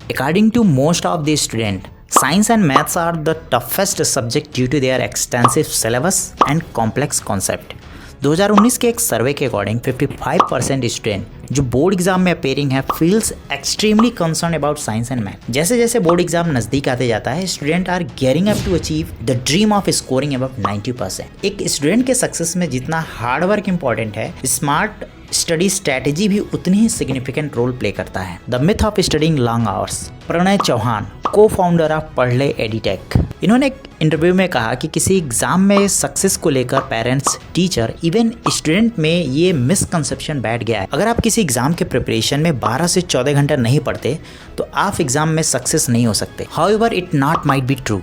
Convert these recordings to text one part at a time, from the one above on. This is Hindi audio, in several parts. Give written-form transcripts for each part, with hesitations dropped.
According to most of the students, science and maths are the toughest subject due to their extensive syllabus and complex concept. 2019 के एक सर्वे के अकॉर्डिंग 55% स्टूडेंट जो बोर्ड एग्जाम में अपेयरिंग है feels extremely concern about science and math. जैसे जैसे बोर्ड एग्जाम नजदीक आते जाता है, student are gearing up to achieve the dream of scoring above 90%। एक स्टूडेंट के सक्सेस में जितना हार्ड वर्क इंपॉर्टेंट है, स्मार्ट स्टडी स्ट्रैटेजी भी उतनी ही सिग्निफिकेंट रोल प्ले करता है। The myth of studying long hours. Pranay Chauhan, को फाउंडर ऑफ पढ़ले एडिटेक, इन्होंने एक इंटरव्यू में कहा कि किसी एग्जाम में सक्सेस को लेकर पेरेंट्स, टीचर, इवन स्टूडेंट में ये मिसकंसेप्शन बैठ गया है। अगर आप किसी एग्जाम के प्रिपरेशन में 12 से 14 घंटा नहीं पढ़ते तो आप एग्जाम में सक्सेस नहीं हो सकते। However it not might be true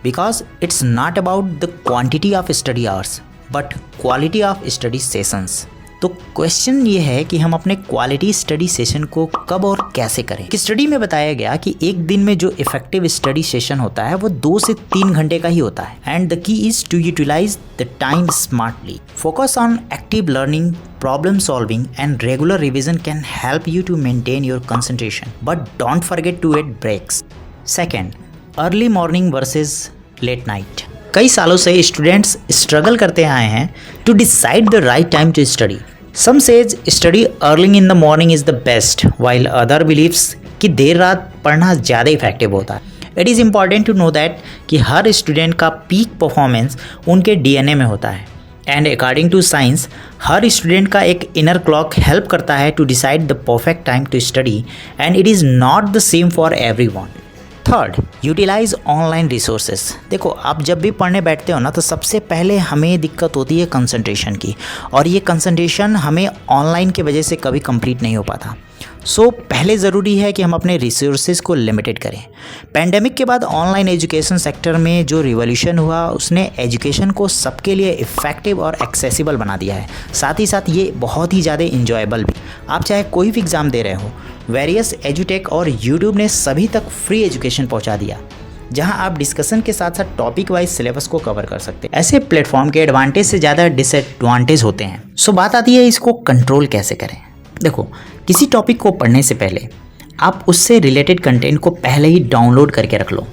because it's not about the quantity of study hours but quality of study sessions. तो क्वेश्चन ये है कि हम अपने क्वालिटी स्टडी सेशन को कब और कैसे करें। कि स्टडी में बताया गया कि एक दिन में जो इफेक्टिव स्टडी सेशन होता है वो 2 से 3 घंटे का ही होता है and the key is to utilize the time smartly. Focus on active learning, problem solving and regular revision can help you to maintain your concentration but don't forget to at breaks. Second, early morning versus late night. कई सालों से स्टूडेंट्स स्ट्रगल करते आए हैं to decide the right time to study. Some says study early in the morning is the best while other believes कि देर रात पढ़ना ज़्यादा इफेक्टिव होता है। It is important to know that कि हर स्टूडेंट का पीक परफॉर्मेंस उनके डीएनए में होता है एंड अकॉर्डिंग टू साइंस हर स्टूडेंट का एक इनर क्लॉक हेल्प करता है to decide the perfect time to study and it is not the same for everyone. Third, utilize online resources. देखो, आप जब भी पढ़ने बैठते हो ना तो सबसे पहले हमें दिक्कत होती है कंसंट्रेशन की, और ये कंसंट्रेशन हमें ऑनलाइन की वजह से कभी कंप्लीट नहीं हो पाता। सो पहले ज़रूरी है कि हम अपने रिसोर्सेज को लिमिटेड करें। पैंडेमिक के बाद ऑनलाइन एजुकेशन सेक्टर में जो रिवॉल्यूशन हुआ उसने एजुकेशन को सबके लिए इफ़ेक्टिव और एक्सेसिबल बना दिया है, साथ ही साथ ये बहुत ही ज़्यादा इंजॉयबल भी। आप चाहे कोई भी एग्ज़ाम दे रहे हो, वेरियस एजुटेक और यूट्यूब ने सभी तक फ्री एजुकेशन पहुंचा दिया, जहां आप डिस्कशन के साथ साथ टॉपिक वाइज सिलेबस को कवर कर सकते हैं। ऐसे प्लेटफॉर्म के एडवांटेज से ज़्यादा डिसएडवांटेज होते हैं। सो बात आती है इसको कंट्रोल कैसे करें। देखो, किसी टॉपिक को पढ़ने से पहले आप उससे रिलेटेड कंटेंट को पहले ही डाउनलोड करके रख लो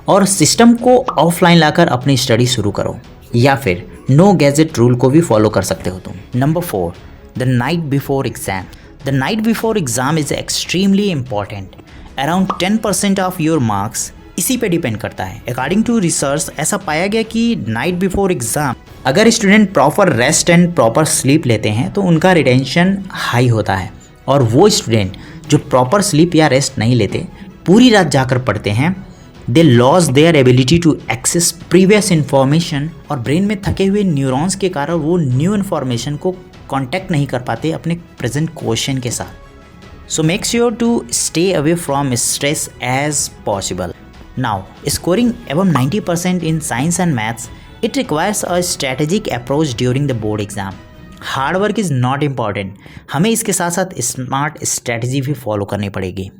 और सिस्टम को ऑफलाइन लाकर अपनी स्टडी शुरू करो, या फिर नो गैजेट रूल को भी फॉलो कर सकते हो तुम। Number 4, the night before exam. The night before exam is extremely important. Around 10% of your marks इसी पे डिपेंड करता है। अकॉर्डिंग टू रिसर्च ऐसा पाया गया कि नाइट बिफोर एग्जाम अगर student proper rest and proper sleep लेते हैं तो उनका रिटेंशन हाई होता है, और वो स्टूडेंट जो प्रॉपर स्लीप या रेस्ट नहीं लेते, पूरी रात जाकर पढ़ते हैं, they lose their ability to access previous information, और ब्रेन में थके हुए न्यूरॉन्स के कारण वो न्यू इन्फॉर्मेशन को कांटेक्ट नहीं कर पाते अपने प्रेजेंट क्वेश्चन के साथ। So make sure to stay away from stress as possible. Now, scoring above 90% in science and maths, it requires a strategic approach during the board exam. Hard work is not important, हमें इसके साथ साथ स्मार्ट स्ट्रेटजी भी फॉलो करनी पड़ेगी।